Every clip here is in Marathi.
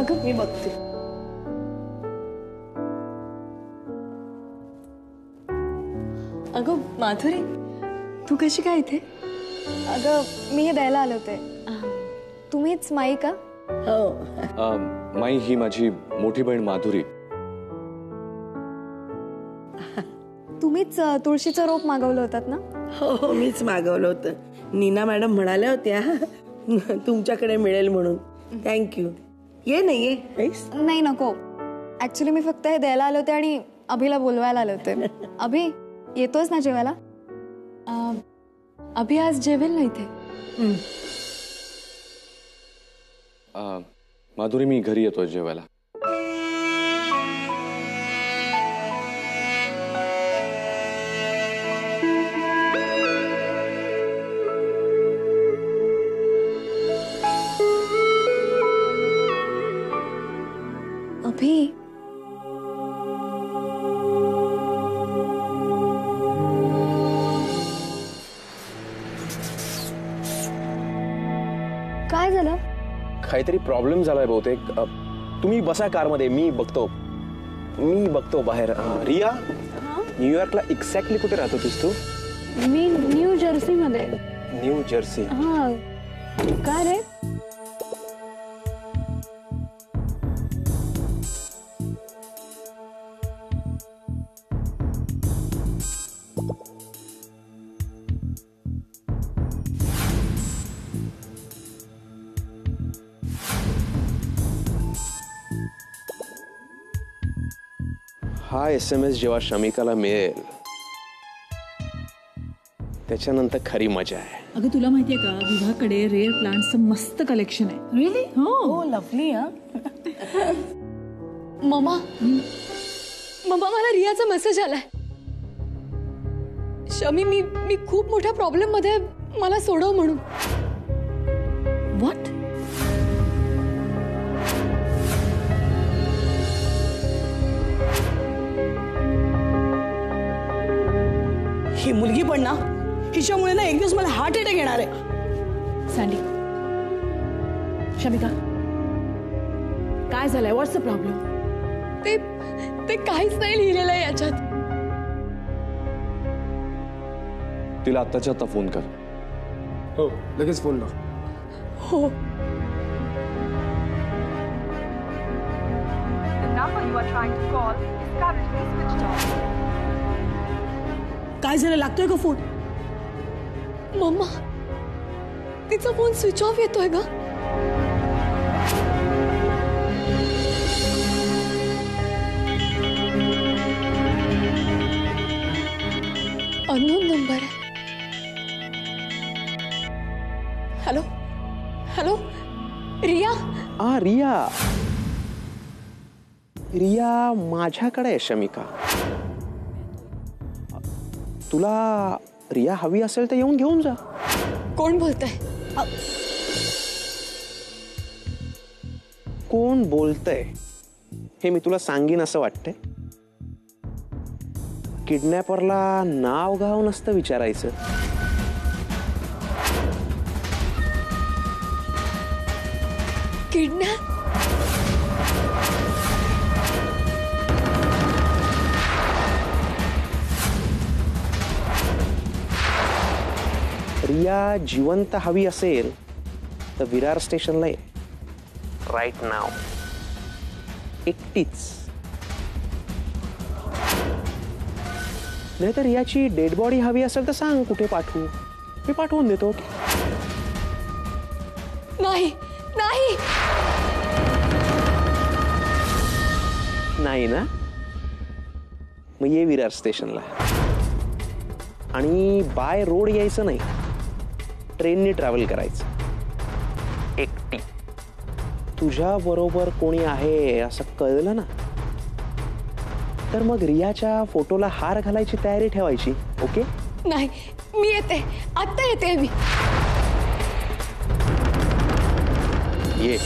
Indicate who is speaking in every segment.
Speaker 1: अगं मी बघते. अगं माधुरी, तू कशी काय इथे?
Speaker 2: अगं मी हे द्यायला आले होते. तुम्हीच माई का?
Speaker 3: हो. माई ही माझी मोठी बहीण माधुरी.
Speaker 2: तुम्हीच तुळशीचं रोप मागवलं होतात ना?
Speaker 4: हो मीच मागवलं होतं. नीना मॅडम म्हणाल्या होत्या तुमच्याकडे मिळेल म्हणून. थँक्यू. ये नाही ये.
Speaker 2: नाही नको. ऍक्च्युली मी फक्त हे द्यायला आले होते आणि अभिला बोलवायला आले होते. अभि येतोयस ना जेवायला?
Speaker 1: अभि आज जेवेल ना इथे.
Speaker 3: माधुरी मी घरी येतोय जेवायला.
Speaker 2: अभि काय झालं?
Speaker 5: काहीतरी प्रॉब्लेम झालाय बहुतेक. तुम्ही बसा कारमध्ये, मी बघतो बाहेर. रिया, न्यूयॉर्कला एक्झॅक्टली कुठे राहत होतीस तू?
Speaker 1: मी न्यू जर्सी मध्ये.
Speaker 5: New Jersey?
Speaker 1: हा. काय रे?
Speaker 5: हा SMS जेव्हा शमिकाला मिळेल त्याच्यानंतर खरी मजा आहे.
Speaker 6: अगं तुला माहितीये का, विभाकडे रेअर प्लांट्सचं मस्त कलेक्शन आहे.
Speaker 1: रिअली?
Speaker 6: हो.
Speaker 1: लवली. मम्मा, मला रियाचा मेसेज आलाय. शमी, मी खूप मोठ्या प्रॉब्लेम मध्ये, मला सोडव म्हणून.
Speaker 6: व्हॉट?
Speaker 4: ही मुलगी पण ना, हिच्यामुळे ना एक दिवस मला हार्ट अटॅक येणार आहे.
Speaker 6: सँडी, शमिका, काय झालंय? व्हॉट्स द प्रॉब्लेम?
Speaker 1: ते काहीच नाही लिहिलेलं आहे याच्यात.
Speaker 3: तिला आत्ताच्या आत्ता फोन कर.
Speaker 5: हो लगेच फोन लाव.
Speaker 1: हो.
Speaker 4: काय झालं? लागतोय का फोन?
Speaker 1: मम्मा, तिचा फोन स्विच ऑफ येतोय ग. अननोन नंबर आहे. Hello hello, Riya.
Speaker 5: रिया माझ्याकडे आहे शमिका. तुला रिया हवी असेल तर येऊन घेऊन जा.
Speaker 1: कोण बोलतंय?
Speaker 5: कोण बोलतंय हे मी तुला सांगीन असं वाटतंय? किडनॅपरला नाव गाव नसतं विचारायचं.
Speaker 1: किडनॅप?
Speaker 5: रिया जिवंत हवी असेल तर विरार स्टेशनला ये राईट नाव, एकटीच. नाही तर रियाची डेड बॉडी हवी असेल तर सांग कुठे पाठवू, मी पाठवून देतो.
Speaker 1: नाही नाही
Speaker 5: नाही ना, मग ये विरार स्टेशनला. आणि बाय रोड यायचं नाही, ट्रेननी ट्रॅव्हल करायचं एकटी. तुझ्या बरोबर कोणी आहे असं कळलं ना तर मग रियाच्या फोटोला हार घालायची तयारी ठेवायची. ओके?
Speaker 1: नाही, मी येते, आत्ता येते मी.
Speaker 5: ये.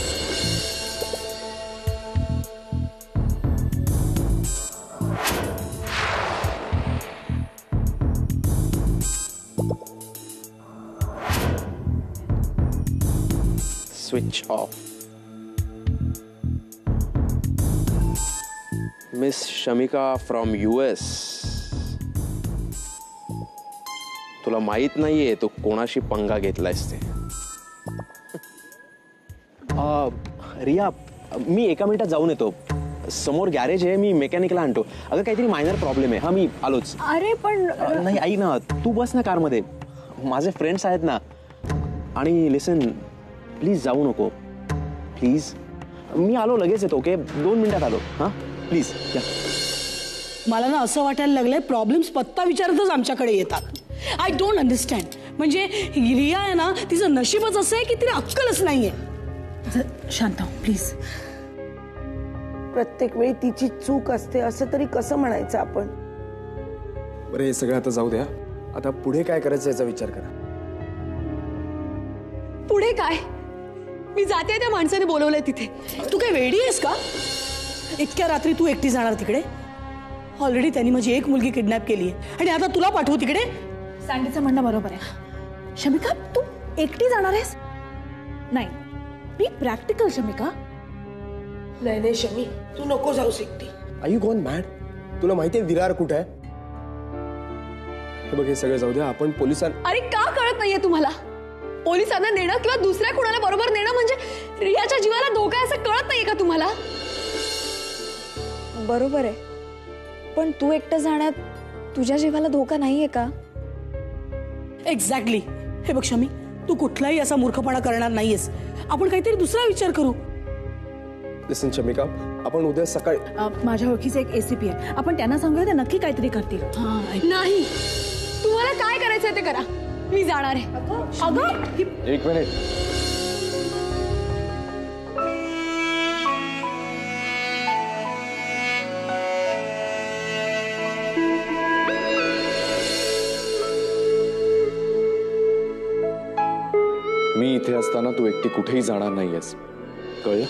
Speaker 5: Switch off. Miss Shamika from US. तुला माहित नाहीये तू कोणाशी पंगा घेतलायस ते. रिया, मी एका मिनिटात जाऊन येतो. समोर गॅरेज आहे, मी मेकॅनिकला आणतो. अगं काहीतरी मायनर प्रॉब्लेम आहे. हा, मी आलोच.
Speaker 2: अरे पण
Speaker 5: नाही, ऐक ना, तू बस ना कारमध्ये. माझे फ्रेंड्स आहेत ना. आणि लिसन, प्लीज जाऊ नको प्लीज. मी आलो, लगेच येतो. ओके, 2 मिनिटात आलो. हा प्लीज या.
Speaker 7: मला ना असं वाटायला लागलंय प्रॉब्लेम्स पत्ता विचारतच आमच्याकडे येतात. I don't understand. म्हणजे रिया आहे ना, तिचं नशीबच असं आहे की तिला अक्कलच नाहीये.
Speaker 6: शांत प्लीज.
Speaker 4: प्रत्येक वेळी तिची चूक असते असं तरी कसं म्हणायचं आपण.
Speaker 8: बरं, हे सगळं आता जाऊ द्या. आता पुढे काय करायचं याचा विचार करा.
Speaker 1: पुढे काय? मी जाते, त्या माणसाने बोलवलंय तिथे.
Speaker 7: तू काय वेडी आहेस का? इतक्या रात्री तू एकटी जाणार तिकडे? ऑलरेडी त्यांनी माझी एक मुलगी किडनॅप केली आहे आणि आता तुला पाठवू तिकडे?
Speaker 6: सँडीचं म्हणणं बरोबर आहे. शमिका, तू एकटी जाणार आहेस? नाही, बी प्रॅक्टिकल शमिका.
Speaker 4: नाही शमी, तू नको जाऊस एकटी.
Speaker 8: Are you gone mad? तुला माहितीये विरार कुठे आहे? हे बघ, हे सगळं जाऊ द्या. आपण पोलिसांना.
Speaker 1: अरे का कळत नाहीये तुम्हाला? पोलिसांना नेणं किंवा दुसऱ्या कुणाला बरोबर नेणं म्हणजे रियाच्या जीवाला धोका, असं कळत नाहीये का तुम्हाला?
Speaker 2: बरोबर आहे, पण तू एकटं जाण्यात तुझ्या जीवाला धोका नाहीये का?
Speaker 7: एक्झॅक्टली. हे बघ शमी, तू कुठलाही असा मूर्खपणा करणार नाहीयेस. आपण काहीतरी दुसरा विचार करू.
Speaker 8: लिसन शमिका, आपण उद्या सकाळी.
Speaker 6: माझ्या ओळखीचे एक ACP आहे, आपण त्यांना सांगूया, ते नक्की काहीतरी करतील.
Speaker 1: नाही, तुम्हाला काय करायचंय ते करा. मी जाणार आहे.
Speaker 7: अगं,
Speaker 3: एक मिनिट. मी इथे असताना तू एकटी कुठेही जाणार नाहीयेस, कळलं?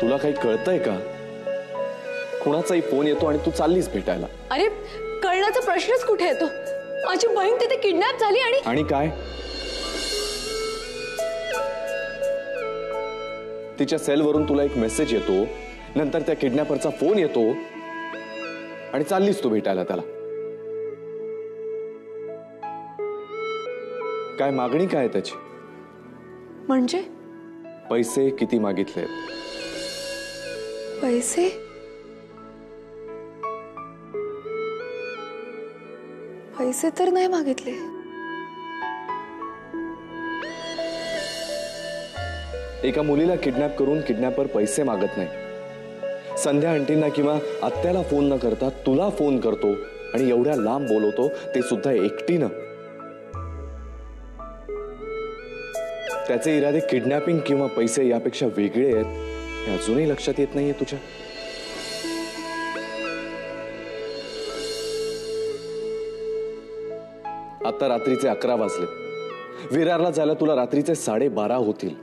Speaker 3: तुला काही कळतंय का? कुणाचाही फोन येतो आणि तू चाललीस भेटायला.
Speaker 1: अरे कळण्याचा प्रश्नच कुठे येतो? माझी बहीण तिथे किडनॅप झाली आणि
Speaker 3: काय? तिच्या सेलवरून तुला एक मेसेज येतो, नंतर त्या किडनॅपरचा फोन येतो आणि चाललीस तू भेटायला त्याला. काय मागणी काय त्याची?
Speaker 1: म्हणजे
Speaker 3: पैसे किती मागितले?
Speaker 1: पैसे? पैसे तर नाही मागितले.
Speaker 3: एका मुलीला किडनॅप करून किडनॅपर पैसे मागत नाही. संध्या आंटींना किंवा आत्याला फोन न करता तुला फोन करतो आणि एवढ्या लांब बोलवतो, ते सुद्धा एकटीनं. त्याचे इरादे किडनॅपिंग किंवा पैसे यापेक्षा वेगळे आहेत हे अजूनही लक्षात येत नाहीये तुझ्या? आता रात्रीचे 11 वाजले. विरारला जायला तुला रात्रीचे 12:30 होतील.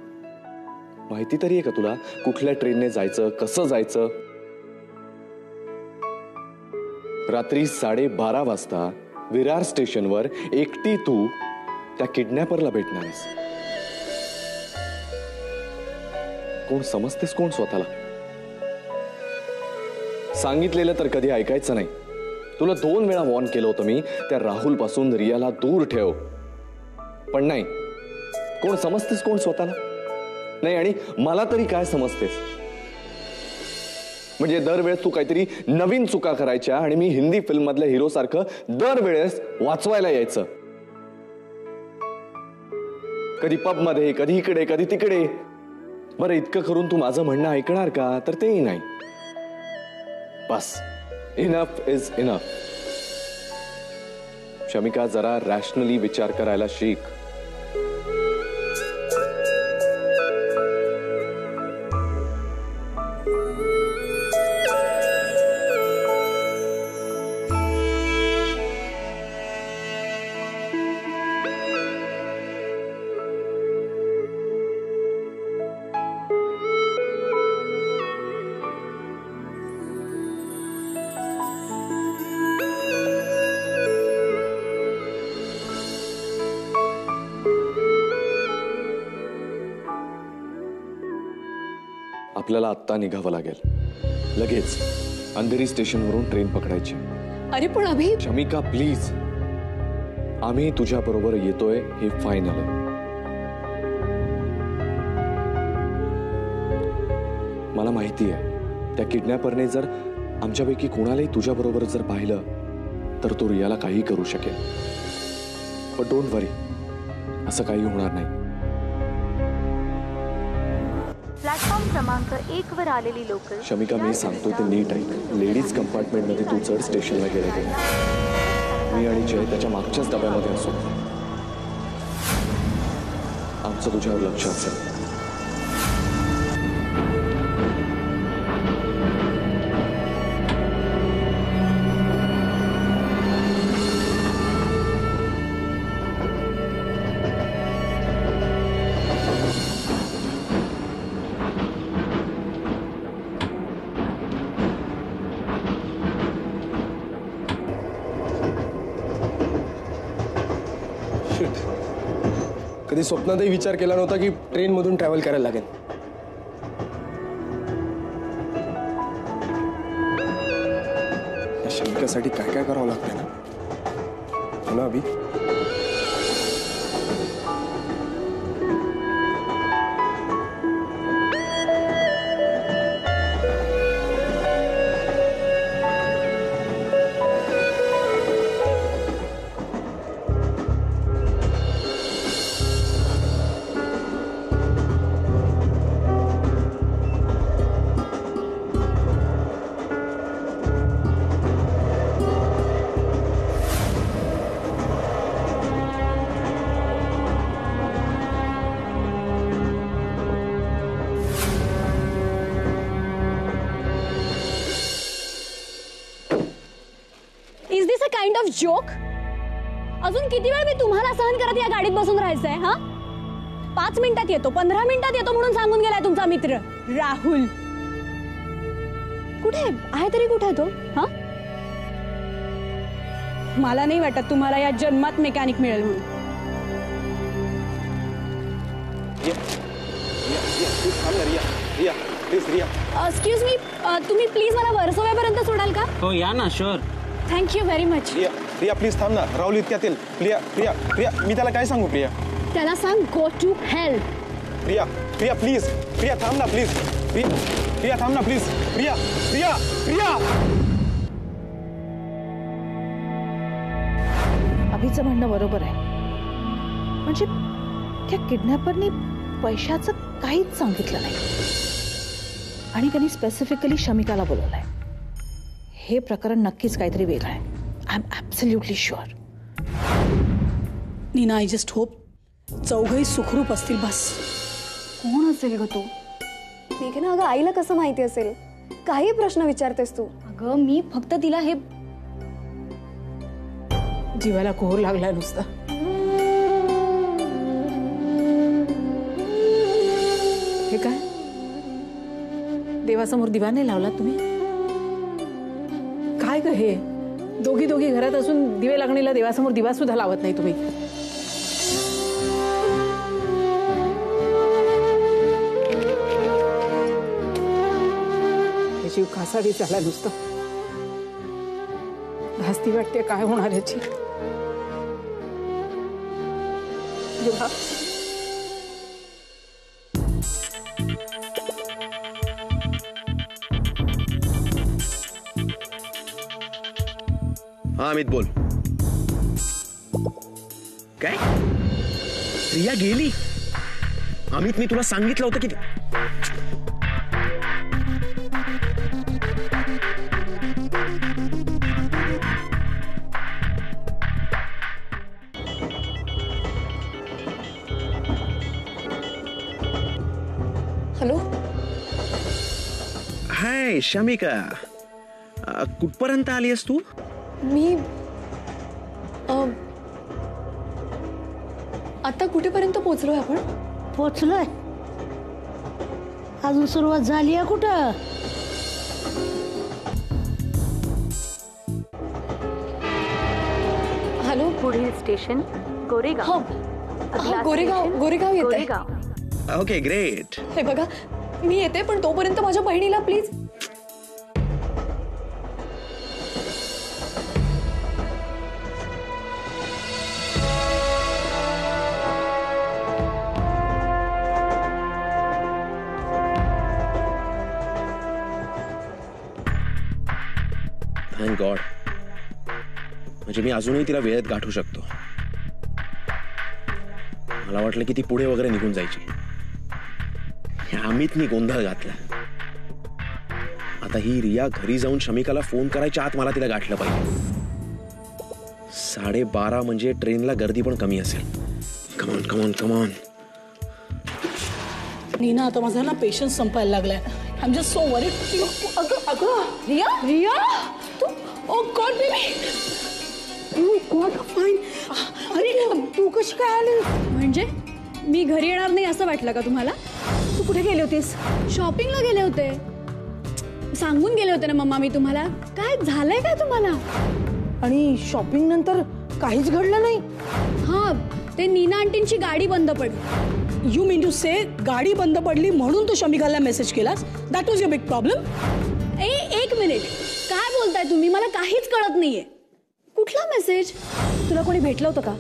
Speaker 3: माहिती तरी आहे का तुला कुठल्या ट्रेनने जायचं, कसं जायचं? रात्री 12:30 वाजता विरार स्टेशनवर एकटी तू त्या किडनॅपरला भेटणार आहेस. कोण समजतेस कोण स्वतःला? सांगितलेलं तर कधी ऐकायचं नाही. तुला 2 वेळा वॉर्न केलं होतं मी, त्या राहुल पासून रियाला दूर ठेव. पण नाही, कोण समजतेस कोण स्वतःला? नाही, आणि मला तरी काय समजतेस? म्हणजे दरवेळेस तू काहीतरी नवीन चुका करायच्या आणि मी हिंदी फिल्म मधल्या हिरो सारखं दरवेळेस वाचवायला यायचं. कधी पब मध्ये, कधी इकडे, कधी तिकडे. बरं, इतकं करून तू माझं म्हणणं ऐकणार का? तर तेही नाही. बस, इनफ इज इनफ. शमिका, जरा रॅशनली विचार करायला शिक. आपल्याला आत्ता निघावं लागेल. लगेच अंधेरी स्टेशनवरून ट्रेन पकडायची.
Speaker 1: अरे पण अभि,
Speaker 3: शमिका प्लीज, आम्ही तुझ्या बरोबर येतोय हे फायनल आहे. मला माहिती आहे त्या किडनॅपरने जर आमच्यापैकी कोणालाही तुझ्या बरोबर जर पाहिलं तर तो रियाला काही करू शकेल. पण डोंट वरी, असं काही होणार नाही.
Speaker 9: प्लॅटफॉर्म क्रमांक 1 वर आलेली लोक.
Speaker 3: शमिका, मी सांगतोय ते नीट ऐक. लेडीज कंपार्टमेंट मध्ये तू चढ स्टेशनला गेले. मी आणि जय त्याच्या मागच्याच डब्यामध्ये असो. आमचं तुझ्यावर लक्ष असेल.
Speaker 8: कधी स्वप्नातही विचार केला नव्हता की ट्रेन मधून ट्रॅव्हल करायला लागेल. या शमिकासाठी काय काय करावं लागतंय ना, हो ना Abhi?
Speaker 1: Is this a kind of joke? अजून किती वेळ मी तुम्हाला सहन करत या गाडीत बसून राहायचंय? हा, 5 मिनिटात येतो, 15 मिनिटात येतो म्हणून सांगून गेलाय तुमचा मित्र राहुल. कुठे आहे तरी? कुठे आहे तो? हा, मला नाही वाटत तुम्हाला या जन्मात मेकॅनिक मिळेल म्हणून. एक्सक्यूज मी, तुम्ही प्लीज मला वर्सोव्यापर्यंत सोडाल का?
Speaker 5: हो या ना, sure.
Speaker 1: Thank you very much.
Speaker 8: Priya please थांब ना, राहुल इतक्यात येईल. प्रिया प्रिया प्रिया, मी त्याला काय सांगू? प्रिया
Speaker 1: त्याला सांग go to hell.
Speaker 8: Priya Priya please, Priya थांब ना प्लीज. प्रिया प्रिया थांब ना प्लीज. प्रिया प्रिया प्रिया.
Speaker 6: अभिचं म्हणणं बरोबर आहे. म्हणजे त्या किडनॅपरनी पैशाचं काहीच सांगितलं नाही आणि त्यांनी स्पेसिफिकली शमिकाला बोलवलंय. हे प्रकरण नक्कीच काहीतरी वेगळं आहे. I am absolutely sure.
Speaker 7: Neena, I just hope चौघही सुखरूप असतील बस.
Speaker 2: कोण असेल ग तू? ठीक आहे ना. अगं आईला कसं माहिती असेल? काही प्रश्न विचारतेस तू. अगं मी फक्त तिला हे
Speaker 6: जीवाला कोहर लागलाय नुसता. हे काय देवासमोर दिवा नाही लावला तुम्ही? काय ग हे? दोघी दोघी घरात असून दिवे लागणीला देवासमोर दिवा सुद्धा लावत नाही तुम्ही. जीव कासावी झाला नुसतं. धास्ती वाटते काय होणार याची.
Speaker 5: हा अमित बोल. काय रिया गेली? अमित मी तुला सांगितलं होतं की.
Speaker 1: हॅलो,
Speaker 5: हाय शमिका, कुठपर्यंत आली आहेस तू?
Speaker 1: मी आता कुठेपर्यंत पोहोचलोय आपण?
Speaker 10: पोहोचलोय? अजून सुरुवात झाली आहे कुठं?
Speaker 1: हॅलो,
Speaker 9: पुढील स्टेशन गोरेगाव.
Speaker 1: गोरेगाव. गोरेगाव येते.
Speaker 5: Okay great.
Speaker 1: हे बघा,
Speaker 2: मी येते, पण तोपर्यंत माझ्या बहिणीला प्लीज.
Speaker 5: Thank God. म्हणजे मी अजूनही तिला वेळेत गाठू शकतो. मला वाटलं की ती पुढे वगैरे निघून जायची. अमितनी गोंधळ घातला. आता ही रिया घरी जाऊन शमिकाला फोन करायच्या आत मला तिला गाठलं पाहिजे. 12:30 म्हणजे ट्रेनला गर्दी पण कमी असेल. Come on come on come on.
Speaker 7: नीना, आता माझा ना पेशन्स संपायला लागलाय. I am just so worried. अगं अगं रिया, रिया तू, oh God baby, you got fine. अरे तू कशी काय आली?
Speaker 1: म्हणजे मी घरी येणार नाही असं वाटलं का तुम्हाला?
Speaker 7: तू कुठे गेले होतीस?
Speaker 1: शॉपिंगला गेले होते. सांगून गेले होते ना मम्मा मी तुम्हाला. काय झालंय काय तुम्हाला?
Speaker 7: आणि शॉपिंग नंतर काहीच घडलं नाही?
Speaker 1: हा, ते नीना आंटींची गाडी बंद पडली.
Speaker 7: यू मीन टू से गाडी बंद पडली म्हणून तू शमिकाला मेसेज केलास? That was your big problem.
Speaker 1: एक मिनिट, काय बोलताय तुम्ही? मला काहीच कळत नाहीये. कुठला मेसेज?
Speaker 2: तुला कोणी भेटलं होतं का?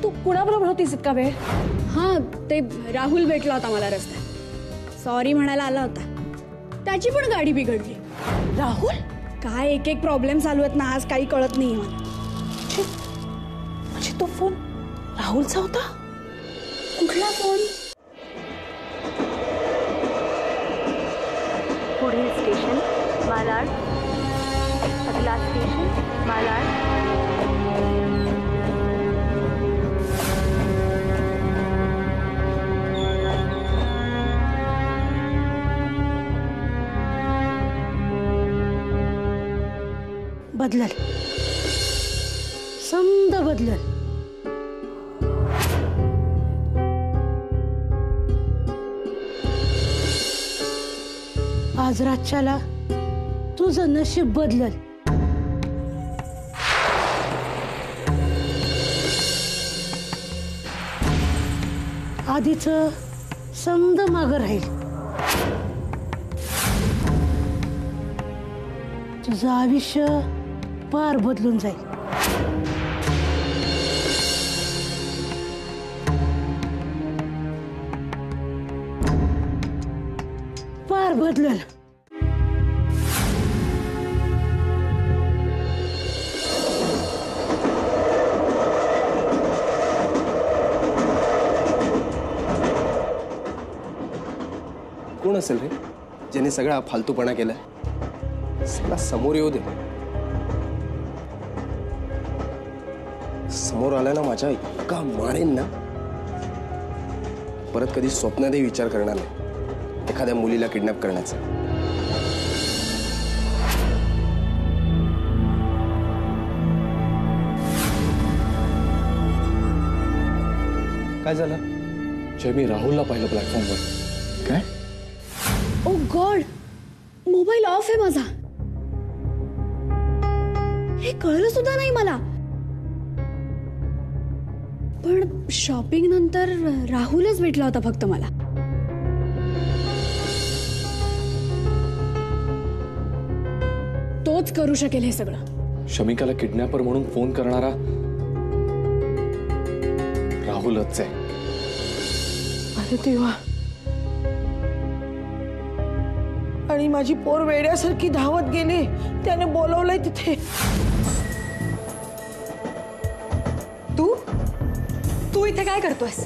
Speaker 2: तू कुणाबरोबर होतीस इतका वेळ?
Speaker 1: हा, ते राहुल भेटला होता मला रस्त्यात. सॉरी म्हणायला आला होता. त्याची पण गाडी बिघडली.
Speaker 7: राहुल?
Speaker 1: काय एक एक प्रॉब्लेम चालू आहेत ना आज, काही कळत नाहीये मला.
Speaker 7: म्हणजे तो फोन राहुलचा होता?
Speaker 1: कुठला फोन?
Speaker 9: पुढील स्टेशन मालाड. अगला स्टेशन मालाड.
Speaker 10: बदलल, समद बदलल. आज रातच्याला तुझं नशीब बदलल. आधीच समद मागं राहील. तुझं आयुष्य पार बदलून जाईल. पार बदलल.
Speaker 8: कोण असेल रे ज्याने सगळा फालतूपणा केलाय? सगळा समोर येऊ दे. समोर आला ना माझ्या इतका मारेन ना, परत कधी स्वप्नातही विचार करणार नाही एखाद्या मुलीला किडनॅप करण्याचा. काय झालं?
Speaker 3: जय, मी राहुलला पाहिलं प्लॅटफॉर्मवर.
Speaker 8: काय?
Speaker 1: ओ गॉड, मोबाईल ऑफ आहे माझा. हे कळलं सुद्धा नाही मला. पण शॉपिंग नंतर राहुलच भेटला होता फक्त मला. तोच करू शकेल हे सगळं.
Speaker 3: शमिकाला किडनॅपर म्हणून फोन करणारा राहुलच आहे.
Speaker 4: अरे देवा. आणि माझी पोर वेड्यासारखी धावत गेली. त्याने बोलवलंय तिथे.
Speaker 2: तू इथे काय करतोयस?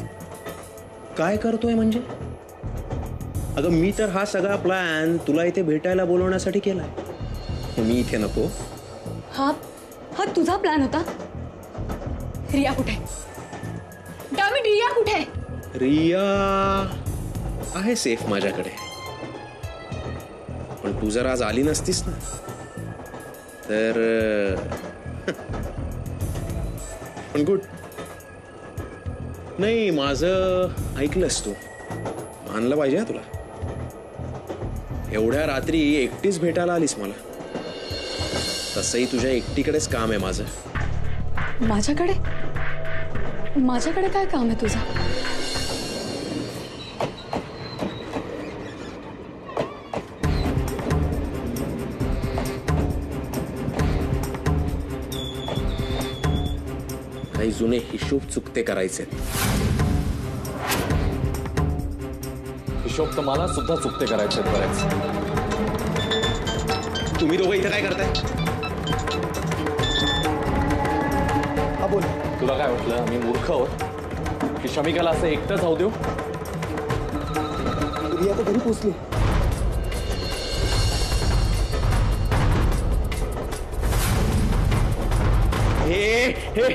Speaker 5: काय करतोय म्हणजे? अगं मी तर हा सगळा प्लॅन तुला इथे भेटायला बोलवण्यासाठी केलाय. मी इथे नको?
Speaker 2: हा तुझा प्लॅन होता? रिया कुठे? डॅमिट, रिया कुठे?
Speaker 5: रिया आहे सेफ माझ्याकडे. पण तू जर आज आली नसतीस ना तर पण गुड. नाही, माझं ऐकलंस तू. मानलं पाहिजे तुला. एवढ्या रात्री एकटीच भेटायला आलीस मला. तसंही तुझ्या एकटीकडेच काम आहे माझं.
Speaker 2: माझ्याकडे काय काम आहे तुझं?
Speaker 5: जुने हिशोब चुकते करायचे.
Speaker 3: हिशोब तर मला सुद्धा चुकते करायचे बरेच.
Speaker 5: तुम्ही दोघं इथे काय करताय?
Speaker 8: हा बोल.
Speaker 3: तुला काय वाटलं आम्ही मूर्ख आहोत की शमिकाला असं एकटं जाऊ देऊ?
Speaker 8: रिया तर घरी पोचली.
Speaker 5: हे